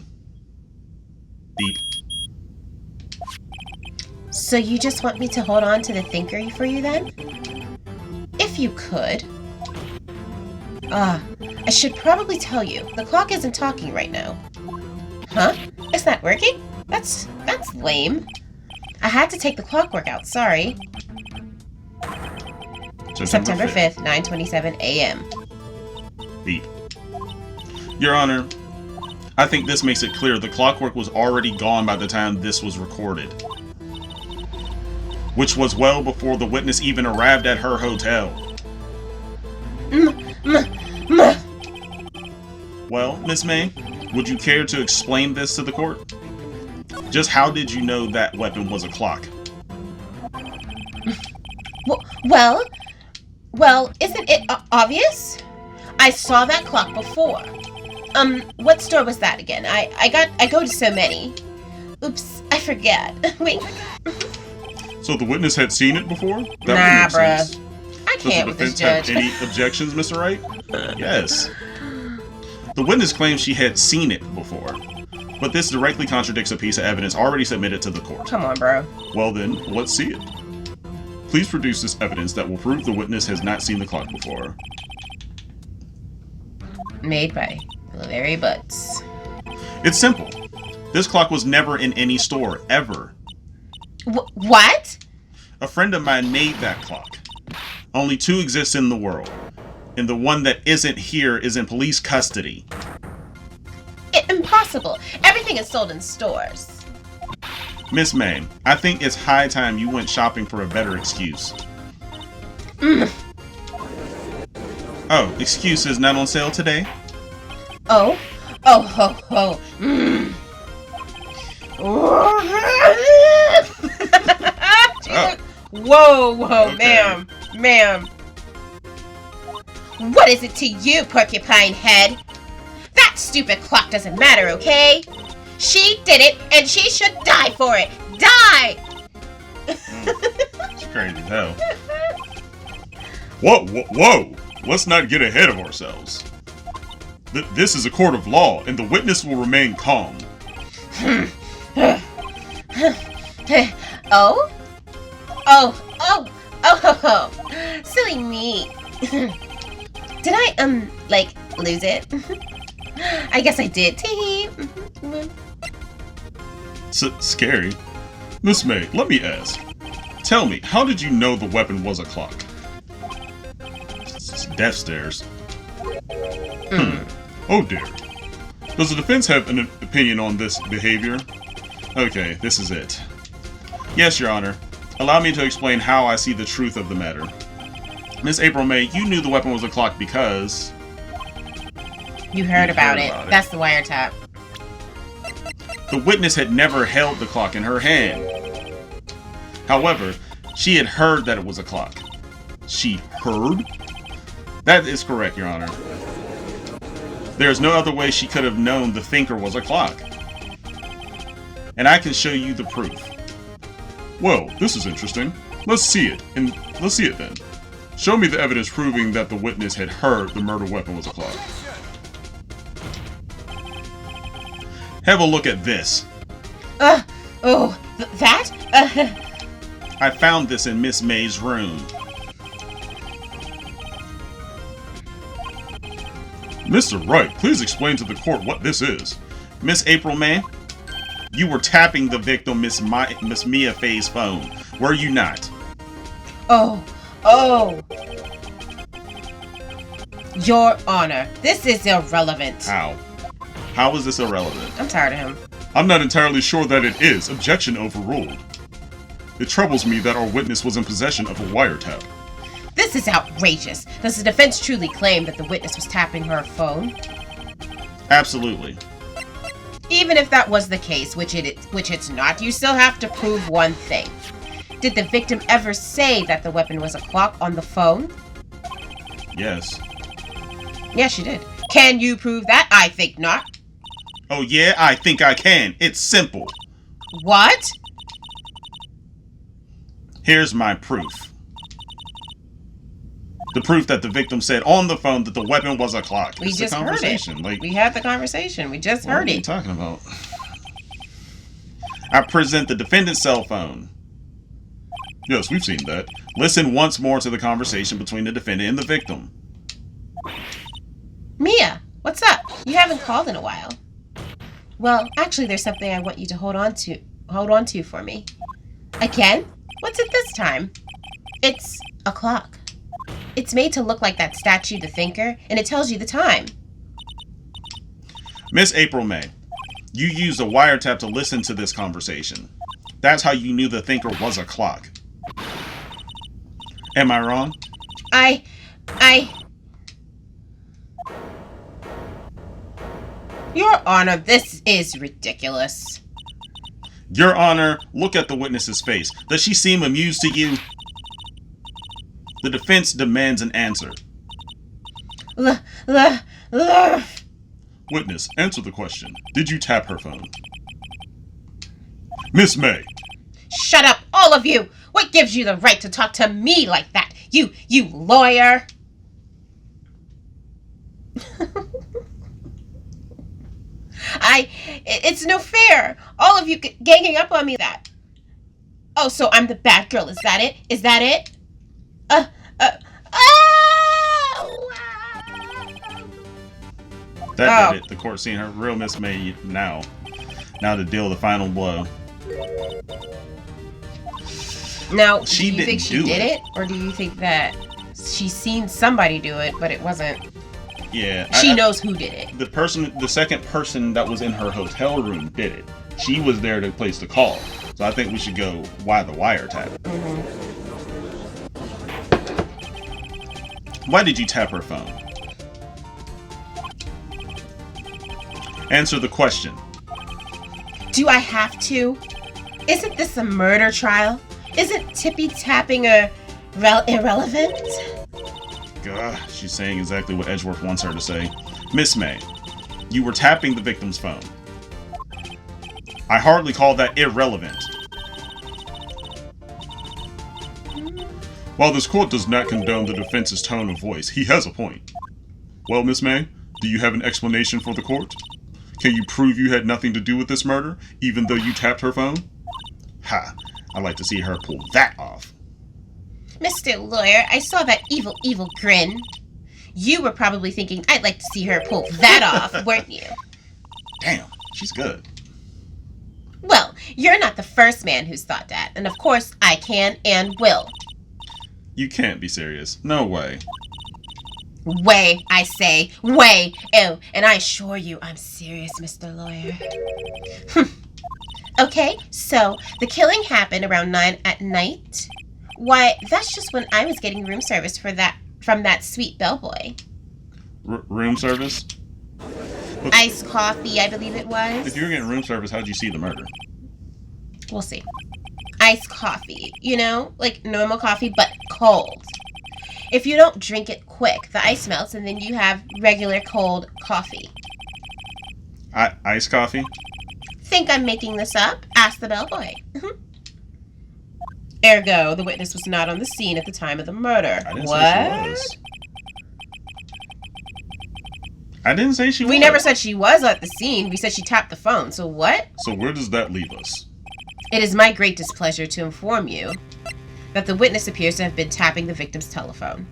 Beep. So you just want me to hold on to the thinker for you then? If you could. I should probably tell you, the clock isn't talking right now. Huh? It's not working? That's lame. I had to take the clockwork out, sorry. September 5th, 9:27 a.m. Beep. Your Honor, I think this makes it clear the clockwork was already gone by the time this was recorded. Which was well before the witness even arrived at her hotel. Well, Miss May, would you care to explain this to the court? Just how did you know that weapon was a clock? Well, isn't it obvious? I saw that clock before. What store was that again? I go to so many. Oops, I forget. Wait. So the witness had seen it before? Nah, bruh. I can't with this Does the defense judge. have any objections, Mr. Wright? Yes. The witness claims she had seen it before, but this directly contradicts a piece of evidence already submitted to the court. Come on, bro. Well then, let's see it. Please produce this evidence that will prove the witness has not seen the clock before. Made by Larry Butts. It's simple. This clock was never in any store, ever. What? A friend of mine made that clock. Only 2 exist in the world, and the one that isn't here is in police custody. Impossible. Everything is sold in stores. Miss May, I think it's high time you went shopping for a better excuse. Oh, excuse is not on sale today? Oh, ho, ho. Whoa, Okay. ma'am. What is it to you, porcupine head? That stupid clock doesn't matter, okay? She did it, and she should die for it. Die! It's crazy as hell. Whoa! Let's not get ahead of ourselves. This is a court of law, and the witness will remain calm. Oh, silly me. Did I, lose it? I guess I did. Tee. Scary. Miss May, let me ask. Tell me, how did you know the weapon was a clock? Death stares. Oh dear. Does the defense have an opinion on this behavior? Okay, this is it. Yes, Your Honor. Allow me to explain how I see the truth of the matter. Miss April May, you knew the weapon was a clock because... You heard about it. That's the wiretap. The witness had never held the clock in her hand. However, she had heard that it was a clock. She heard? That is correct, Your Honor. There is no other way she could have known the thinker was a clock. And I can show you the proof. Well, this is interesting. Let's see it. And let's see it then. Show me the evidence proving that the witness had heard the murder weapon was a clock. Have a look at this. That? I found this in Miss May's room. Mr. Wright, please explain to the court what this is. Miss April May, you were tapping the victim, Miss Mia Faye's phone, were you not? Oh. Your Honor, this is irrelevant. How? How is this irrelevant? I'm tired of him. I'm not entirely sure that it is. Objection overruled. It troubles me that our witness was in possession of a wiretap. This is outrageous. Does the defense truly claim that the witness was tapping her phone? Absolutely. Even if that was the case, which it's not, you still have to prove one thing. Did the victim ever say that the weapon was a clock on the phone? Yes. Yes, she did. Can you prove that? I think not. Oh yeah, I think I can. It's simple. What? Here's my proof. The proof that the victim said on the phone that the weapon was a clock. We It's just a heard conversation. it. Like, We had the conversation. We just what heard are you it. talking about? I present the defendant's cell phone. Yes, we've seen that. Listen once more to the conversation between the defendant and the victim. Mia, what's up? You haven't called in a while. Well, actually, there's something I want you to hold on to for me. Again? What's it this time? It's a clock. It's made to look like that statue, the thinker, and it tells you the time. Miss April May, you used a wiretap to listen to this conversation. That's how you knew the thinker was a clock. Am I wrong? Your Honor, this is ridiculous. Your Honor, look at the witness's face. Does she seem amused to you? The defense demands an answer. Witness, answer the question. Did you tap her phone? Miss May. Shut up, all of you! What gives you the right to talk to me like that? You lawyer! It's no fair. All of you ganging up on me that. Oh, so I'm the bad girl. Is that it? Is that it? That did it. The court seen her real Miss May now. Now to deal the final blow. Now, She do you think didn't she do did it. it? Or do you think that she's seen somebody do it, but it wasn't... Yeah. She knows who did it. The second person that was in her hotel room did it. She was there to place the call. So I think we should go, why the wiretap? Mm-hmm. Why did you tap her phone? Answer the question. Do I have to? Isn't this a murder trial? Isn't tippy-tapping irrelevant? Gah, she's saying exactly what Edgeworth wants her to say. Miss May, you were tapping the victim's phone. I hardly call that irrelevant. While this court does not condone the defense's tone of voice, he has a point. Well, Miss May, do you have an explanation for the court? Can you prove you had nothing to do with this murder, even though you tapped her phone? Ha! I'd like to see her pull that off. Mr. Lawyer, I saw that evil grin. You were probably thinking I'd like to see her pull that off, weren't you? Damn, she's good. Well, you're not the first man who's thought that, and of course I can and will. You can't be serious. No way. Way, I say. Way. Oh, and I assure you I'm serious, Mr. Lawyer. Okay, so the killing happened around 9 at night. Why, that's just when I was getting room service from that sweet bellboy. Room service? Look, Iced coffee, I believe it was. if you were getting room service, how'd you see the murder? We'll see. Iced coffee, you know, like normal coffee, but cold. If you don't drink it quick, the ice melts and then you have regular cold coffee. Iced coffee? Think I'm making this up? Ask the bellboy. Ergo, the witness was not on the scene at the time of the murder. I didn't say she was. I didn't say she was. We never said she was at the scene. We said she tapped the phone. So what? So where does that leave us? It is my great displeasure to inform you that the witness appears to have been tapping the victim's telephone.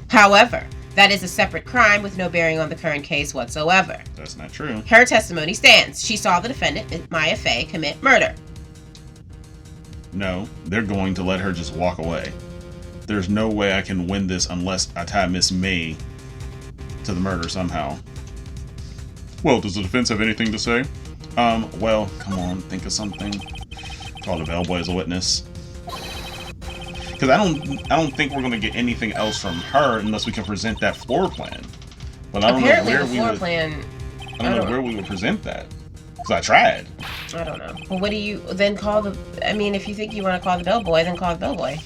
However, that is a separate crime with no bearing on the current case whatsoever. That's not true. Her testimony stands. She saw the defendant, Maya Fey, commit murder. No, they're going to let her just walk away. There's no way I can win this unless I tie Miss May to the murder somehow. Well, does the defense have anything to say? Well, come on, think of something. Call the bellboy as a witness. Because I don't think we're going to get anything else from her unless we can present that floor plan. But I don't Apparently, know where the we floor would. plan. I don't know where we would present that. Because I tried. I don't know. Well, what do you then call the? I mean, if you think you want to call the bellboy, then call the bellboy.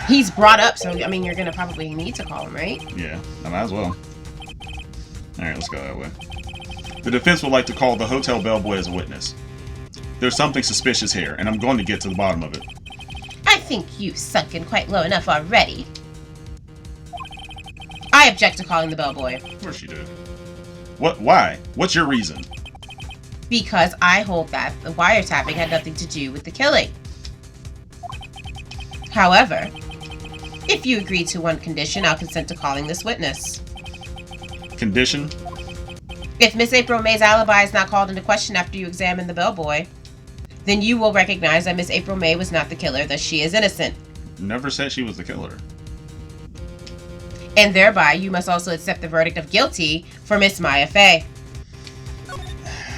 He's brought up, so I mean, you're gonna probably need to call him, right? Yeah, I might as well. Alright, let's go that way. The defense would like to call the hotel bellboy as a witness. There's something suspicious here, and I'm going to get to the bottom of it. I think you've sunk in quite low enough already. I object to calling the bellboy. Of course you do. What? Why? What's your reason? Because I hold that the wiretapping had nothing to do with the killing. However, if you agree to one condition, I'll consent to calling this witness. Condition? If Miss April May's alibi is not called into question after you examine the bellboy, then you will recognize that Miss April May was not the killer, that she is innocent. Never said she was the killer. And thereby, you must also accept the verdict of guilty for Miss Maya Fey.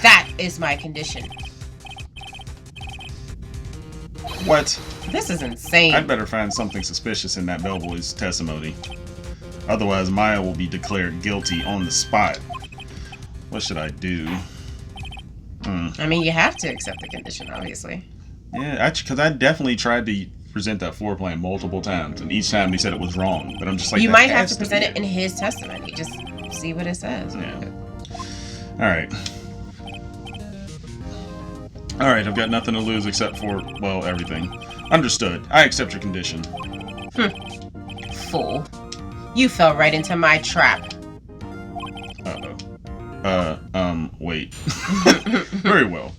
That is my condition. What? This is insane. I'd better find something suspicious in that bellboy's testimony. Otherwise, Maya will be declared guilty on the spot. What should I do? I mean, you have to accept the condition, obviously. Yeah, because I definitely tried to present that floor plan multiple times, and each time they said it was wrong. But I'm just like, You that might have has to present be it in his testimony. Just see what it says. Yeah. All right, I've got nothing to lose except for, well, everything. Understood. I accept your condition. Fool. You fell right into my trap. Wait. Very well.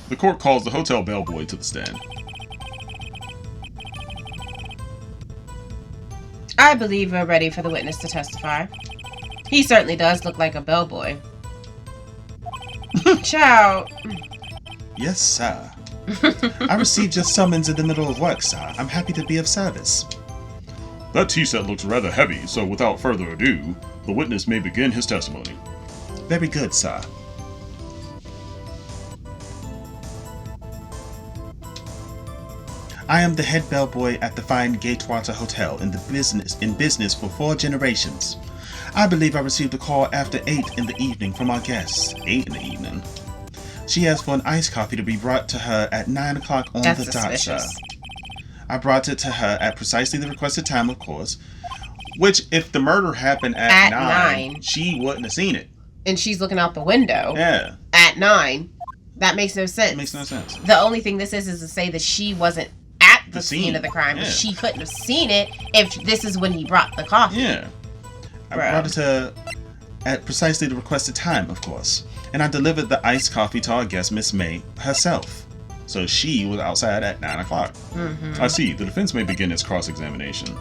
The court calls the hotel bellboy to the stand. I believe we're ready for the witness to testify. He certainly does look like a bellboy. Ciao. Yes, sir. I received your summons in the middle of work, sir. I'm happy to be of service. That tea set looks rather heavy, so without further ado, the witness may begin his testimony. Very good, sir. I am the head bellboy at the fine Gatewater Hotel in business for 4 generations. I believe I received a call after 8 in the evening from our guest. 8 in the evening. She asked for an iced coffee to be brought to her at 9 o'clock on That's the dot, sir. suspicious. I brought it to her at precisely the requested time, of course. Which, if the murder happened at 9, 9. she wouldn't have seen it. And she's looking out the window Yeah. at 9. That makes no sense. It makes no sense. The only thing this is to say that she wasn't at the scene scene, of the crime, but yeah. she couldn't have seen it if this is when he brought the coffee. Yeah. I Bruh. brought it to her at precisely the requested time, of course. And I delivered the iced coffee to our guest, Miss May, herself. So she was outside at 9 o'clock. Mm-hmm. I see. The defense may begin its cross-examination.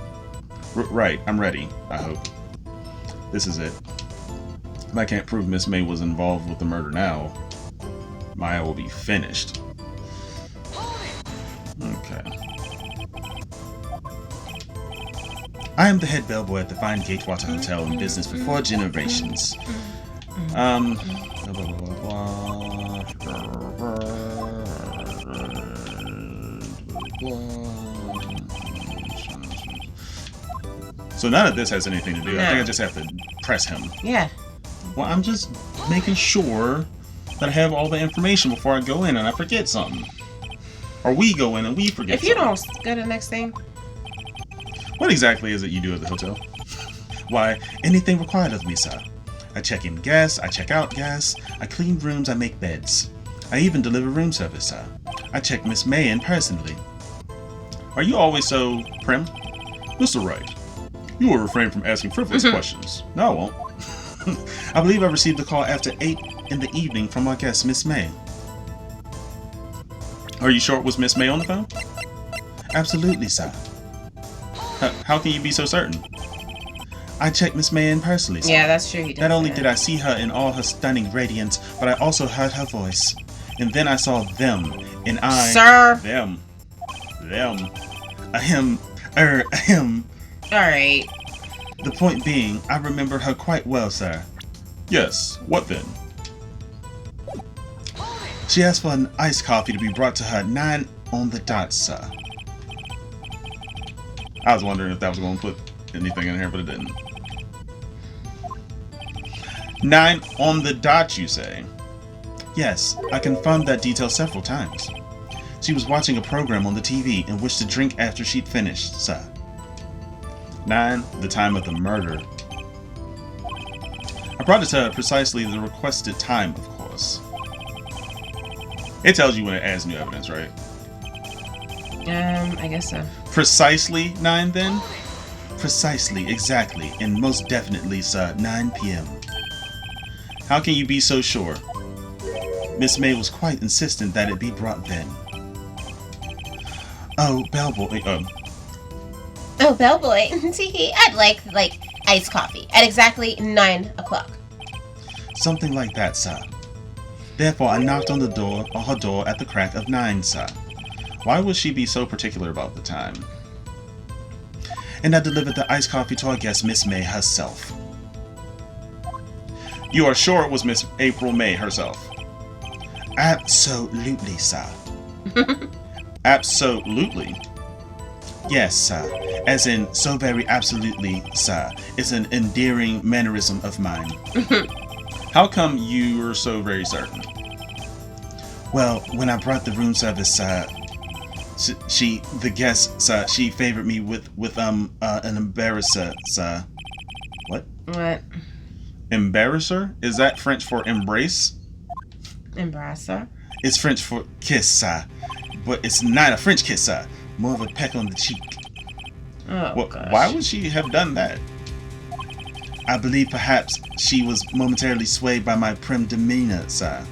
Right. I'm ready, I hope. This is it. If I can't prove Miss May was involved with the murder now, Maya will be finished. Okay. I am the head bellboy at the fine Gatewater Hotel in business for 4 generations. Blah, blah, blah, blah. So none of this has anything to do. I think I just have to press him. Yeah. Well, I'm just making sure that I have all the information before I go in and I forget something. Or we go in and we forget If you something. don't go to the next thing. What exactly is it you do at the hotel? Why, anything required of me, sir. I check in gas, I check out gas, I clean rooms, I make beds. I even deliver room service, sir. I check Miss May in personally. Are you always so prim? Mr. Wright, you will refrain from asking frivolous questions. No, I won't. I believe I received a call after 8 in the evening from our guest, Miss May. Are you sure it was Miss May on the phone? Absolutely, sir. How can you be so certain? I checked Miss May in personally, sir. Yeah, that's true. He did Not only say did that. I see her in all her stunning radiance, but I also heard her voice. And then I saw them, and I... Sir. Them. A him. Alright. The point being, I remember her quite well, sir. Yes. What then? She asked for an iced coffee to be brought to her 9 on the dot, sir. I was wondering if that was going to put anything in here, but it didn't. 9 on the dot, you say? Yes, I confirmed that detail several times. She was watching a program on the TV and wished to drink after she'd finished, sir. 9, the time of the murder. I brought it to her precisely the requested time, of course. It tells you when it adds new evidence, right? I guess so. Precisely 9 then? Precisely, exactly, and most definitely, sir, 9 p.m. How can you be so sure? Miss May was quite insistent that it be brought then. Oh, bellboy, Oh, bellboy. I'd like iced coffee at exactly 9 o'clock. something like that, sir. Therefore, I knocked on her door at the crack of 9, sir. Why would she be so particular about the time? And I delivered the iced coffee to our guest, Miss May herself. You are sure it was Miss April May herself? Absolutely, sir. Absolutely. Yes, sir. As in, so very absolutely, sir. It's an endearing mannerism of mine. How come you're so very certain? Well, when I brought the room service, sir, the guest, sir, she favored me with an embarrasser, sir. What? What? Embarrasser? Is that French for embrace? Embrasser? It's French for kiss, sir. But it's not a French kiss, sir. More of a peck on the cheek. Oh, Well, gosh. why would she have done that? I believe perhaps she was momentarily swayed by my prim demeanor, sir.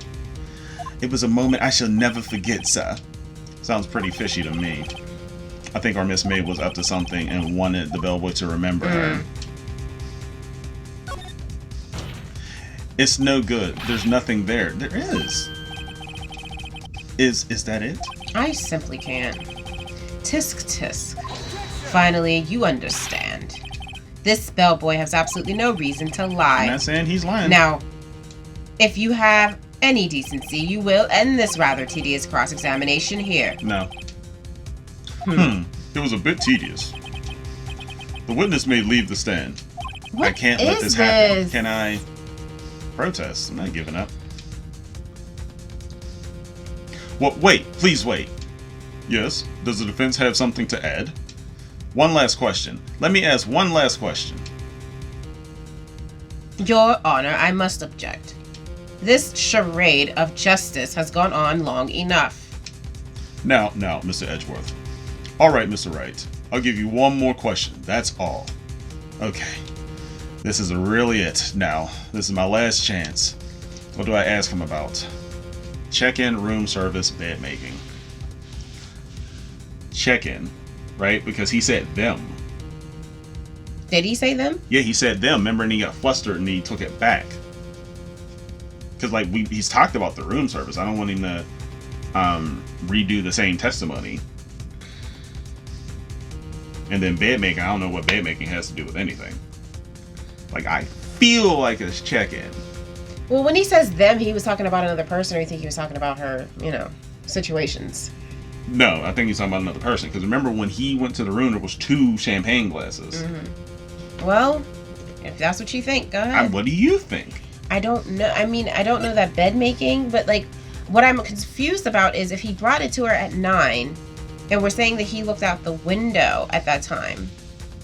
It was a moment I shall never forget, sir. Sounds pretty fishy to me. I think our Miss May was up to something and wanted the bellboy to remember her. It's no good. There's nothing there. There is. Is that it? I simply can't. Tisk tisk. Finally, you understand. This bellboy has absolutely no reason to lie. I'm not saying he's lying. Now, if you have any decency, you will end this rather tedious cross-examination here. No. It was a bit tedious. The witness may leave the stand. What I can't let this happen. Can I protest? I'm not giving up. Well, wait. Please wait. Yes? Does the defense have something to add? One last question. Let me ask one last question. Your Honor, I must object. This charade of justice has gone on long enough. Now, Mr. Edgeworth. All right, Mr. Wright. I'll give you one more question. That's all. Okay. This is really it now. This is my last chance. What do I ask him about? Check-in, room service, bed making. Check-in, right? Because he said them. Did he say them? Yeah, he said them. Remember, and he got flustered and he took it back. Because, like, he's talked about the room service. I don't want him to redo the same testimony. And then bed making, I don't know what bed making has to do with anything. Like, I feel like it's check-in. Well, when he says them, he was talking about another person, or you think he was talking about her, situations? No, I think he's talking about another person. Because remember when he went to the room, there was 2 champagne glasses. Mm-hmm. Well, if that's what you think, go ahead. What do you think? I don't know. I mean, I don't know that bed making, but like, what I'm confused about is if he brought it to her at 9, and we're saying that he looked out the window at that time,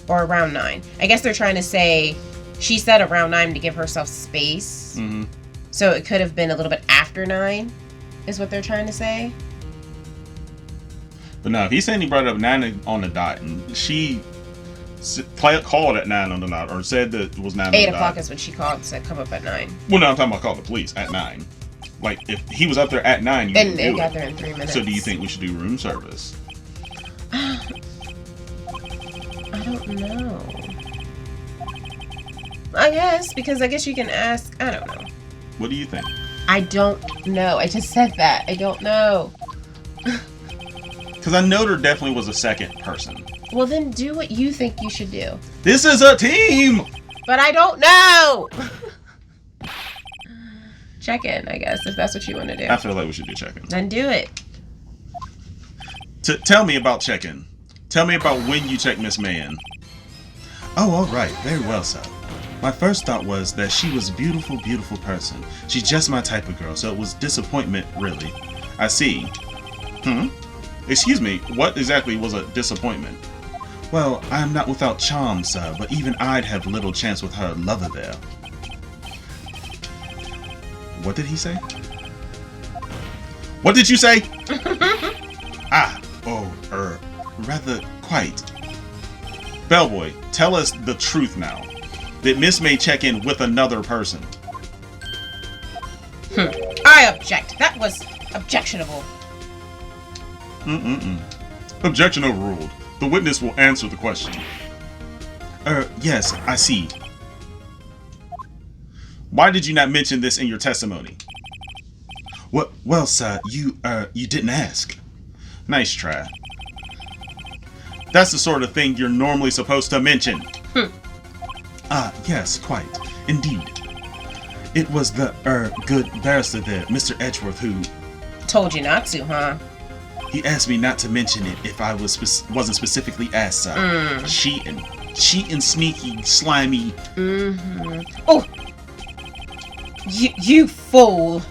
or around 9. I guess they're trying to say she said around 9 to give herself space. Mm-hmm. So it could have been a little bit after 9, is what they're trying to say. But no, if he's saying he brought it up 9 on the dot, and she called at 9 on the dot, or said that it was 9 on the dot. 8 o'clock is when she called and said, come up at 9. Well, no, I'm talking about call the police at 9. Like, if he was up there at 9, you then didn't they do got it. there in 3 minutes. So do you think we should do room service? I don't know. I guess, because I guess you can ask, I don't know. What do you think? I don't know. I just said that. I don't know. Because I know there definitely was a second person. Well, then do what you think you should do. This is a team! But I don't know! Check in, I guess, if that's what you want to do. I feel like we should do check-in. Then do it. Tell me about check-in. Tell me about when you checked Miss May in. Oh, all right. Very well, sir. My first thought was that she was a beautiful, beautiful person. She's just my type of girl, so it was disappointment, really. I see. Excuse me, what exactly was a disappointment? Well, I am not without charm, sir, but even I'd have little chance with her lover there. What did he say? What did you say? Rather quite. Bellboy, tell us the truth now. Did Miss May check in with another person? I object. That was objectionable. Objection overruled. The witness will answer the question. Yes, I see. Why did you not mention this in your testimony? Well, sir, you didn't ask. Nice try. That's the sort of thing you're normally supposed to mention. Yes, quite. Indeed. It was the, good barrister there, Mr. Edgeworth, who... Told you not to, huh? He asked me not to mention it if I wasn't specifically asked, sir. Cheating, sneaky, slimy... Oh! You fool!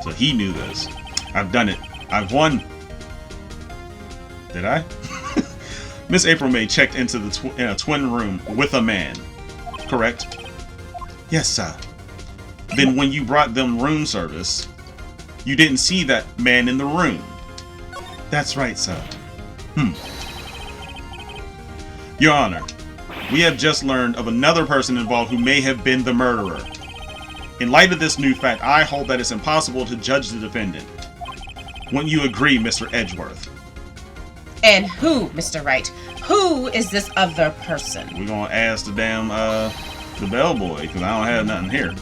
So he knew this. I've done it. I've won. Did I? Miss April May checked into in a twin room with a man. Correct? Yes, sir. Then when you brought them room service, you didn't see that man in the room. That's right, sir. Your Honor, We have just learned of another person involved who may have been the murderer. In light of this new fact, I hold that it's impossible to judge the defendant. Wouldn't you agree, Mr. Edgeworth? And who, Mr. Wright? Who is this other person? We're gonna ask the damn, the bellboy, because I don't have nothing here.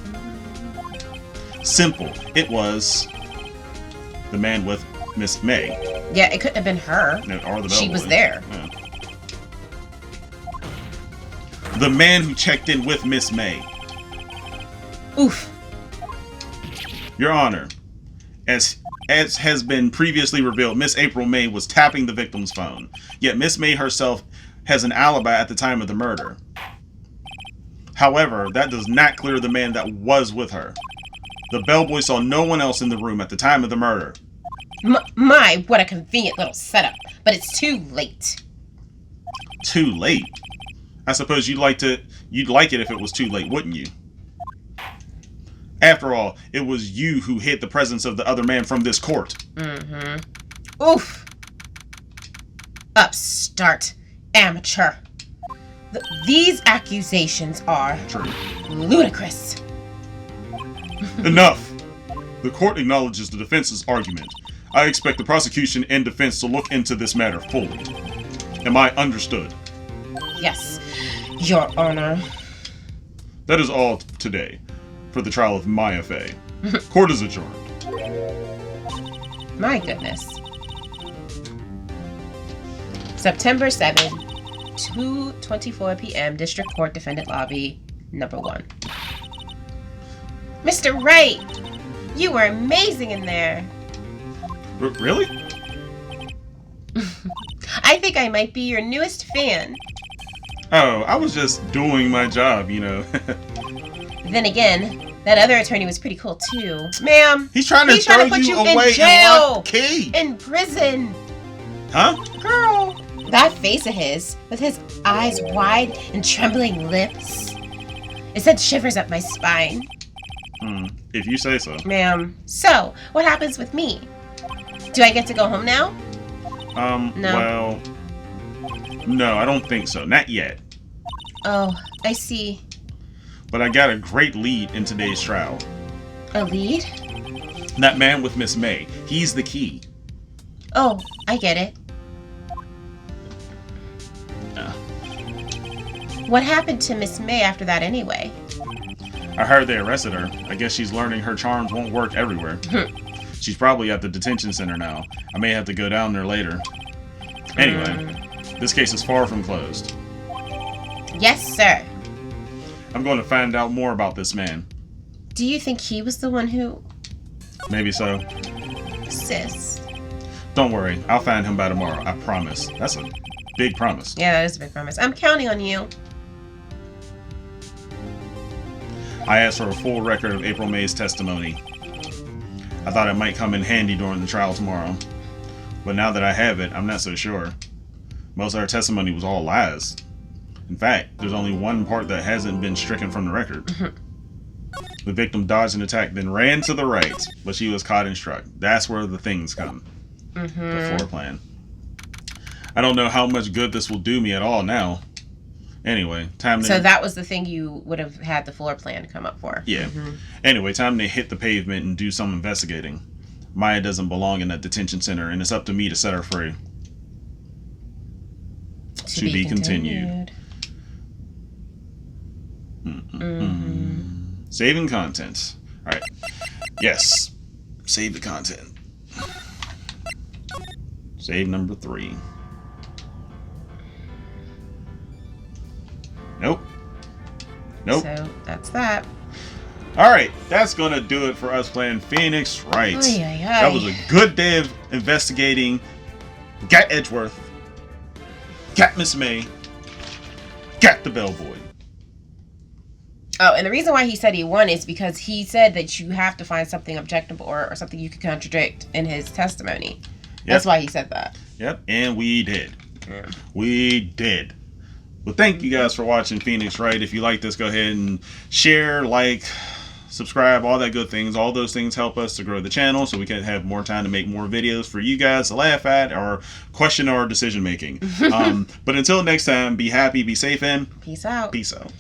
Simple. It was the man with Miss May. Yeah, it couldn't have been her. Or the bellboy. She was there. Yeah. The man who checked in with Miss May. Oof. Your Honor, as has been previously revealed, Miss April May was tapping the victim's phone. Yet Miss May herself has an alibi at the time of the murder. However, that does not clear the man that was with her. The bellboy saw no one else in the room at the time of the murder. My, what a convenient little setup. But it's too late. Too late? I suppose you'd like it if it was too late, wouldn't you? After all, it was you who hid the presence of the other man from this court. Mm-hmm. Oof. Upstart. Amateur. These accusations are True. ludicrous. Enough! The court acknowledges the defense's argument. I expect the prosecution and defense to look into this matter fully. Am I understood? Yes, Your Honor. That is all today for the trial of Maya Fey. Court is adjourned. My goodness. September 7, 2:24 p.m. District Court Defendant Lobby, number 1. Mr. Wright, you were amazing in there. Really? I think I might be your newest fan. Oh, I was just doing my job, you know. Then again, that other attorney was pretty cool too. Ma'am, He's trying to throw put you you away in jail. and key. In prison. Huh? Girl. That face of his, with his eyes wide and trembling lips. It sent shivers up my spine. If you say so. Ma'am, so, what happens with me? Do I get to go home now? No. Well, no, I don't think so. Not yet. Oh, I see. But I got a great lead in today's trial. A lead? That man with Miss May. He's the key. Oh, I get it. What happened to Miss May after that anyway? I heard they arrested her. I guess she's learning her charms won't work everywhere. She's probably at the detention center now. I may have to go down there later. Anyway, this case is far from closed. Yes, sir. I'm going to find out more about this man. Do you think he was the one who... Maybe so. Sis. Don't worry, I'll find him by tomorrow. I promise. That's a big promise. Yeah, that is a big promise. I'm counting on you. I asked for a full record of April May's testimony. I thought it might come in handy during the trial tomorrow. But now that I have it, I'm not so sure. Most of her testimony was all lies. In fact, there's only one part that hasn't been stricken from the record. The victim dodged an attack, then ran to the right, but she was caught and struck. That's where the things come. The floor plan. I don't know how much good this will do me at all now. Anyway, time to... So that was the thing you would have had the floor plan come up for. Yeah. Anyway, time to hit the pavement and do some investigating. Maya doesn't belong in that detention center, and it's up to me to set her free. To be continued. Saving content. Alright. Yes. Save the content. Save number 3. Nope. So that's that. Alright, that's gonna do it for us playing Phoenix Wright. That was a good day of investigating. Got Edgeworth. Got Miss May. Got the bellboy. Oh, and the reason why he said he won is because he said that you have to find something objectionable or something you could contradict in his testimony. That's why he said that. Yep, and we did. Yeah. We did. Well, thank you guys for watching Phoenix Wright. If you like this, go ahead and share, like, subscribe, all that good things. All those things help us to grow the channel so we can have more time to make more videos for you guys to laugh at or question our decision making. But until next time, be happy, be safe, and Peace out. peace out.